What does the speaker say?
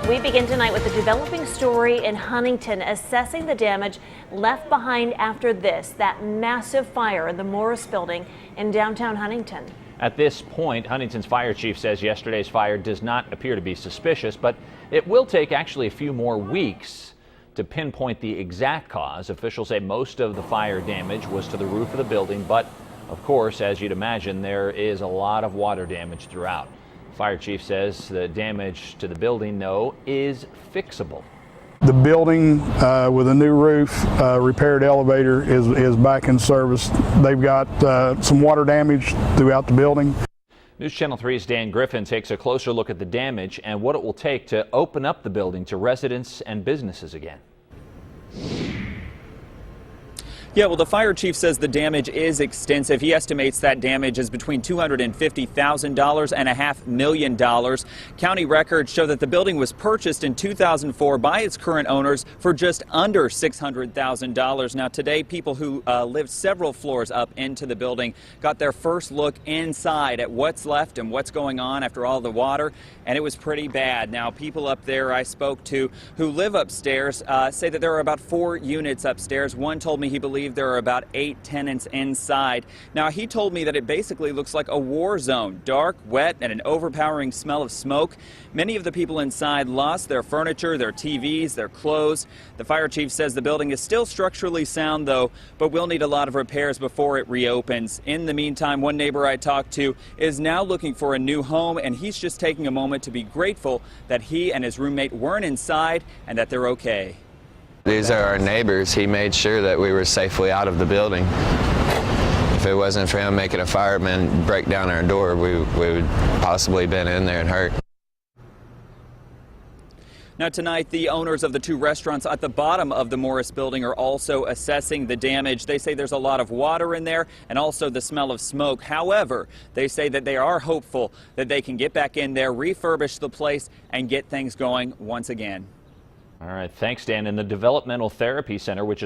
We begin tonight with a developing story in Huntington assessing the damage left behind after that massive fire in the Morris building in downtown Huntington. At this point, Huntington's fire chief says yesterday's fire does not appear to be suspicious, but it will take actually a few more weeks to pinpoint the exact cause. Officials say most of the fire damage was to the roof of the building, but of course, as you'd imagine, there is a lot of water damage throughout. Fire chief says the damage to the building, though, is fixable. The building with a new roof, repaired elevator is back in service. They've got some water damage throughout the building. News Channel 3's Dan Griffin takes a closer look at the damage and what it will take to open up the building to residents and businesses again. Yeah, well, the fire chief says the damage is extensive. He estimates that damage is between $250,000 and $500,000. County records show that the building was purchased in 2004 by its current owners for just under $600,000. Now, today, people who lived several floors up into the building got their first look inside at what's left and what's going on after all the water, and it was pretty bad. Now, people up there I spoke to who live upstairs say that there are about 4 units upstairs. One told me he believed there are about 8 tenants inside. Now, he told me that it basically looks like a war zone, dark, wet, and an overpowering smell of smoke. Many of the people inside lost their furniture, their TVs, their clothes. The fire chief says the building is still structurally sound, though, but will need a lot of repairs before it reopens. In the meantime, one neighbor I talked to is now looking for a new home, and he's just taking a moment to be grateful that he and his roommate weren't inside and that they're okay. These are our neighbors. He made sure that we were safely out of the building. If it wasn't for him making a fireman break down our door, we would possibly been in there and hurt. Now tonight, the owners of the 2 restaurants at the bottom of the Morris building are also assessing the damage. They say there's a lot of water in there and also the smell of smoke. However, they say that they are hopeful that they can get back in there, refurbish the place, and get things going once again. All right, thanks, Dan. In the Developmental Therapy Center, which is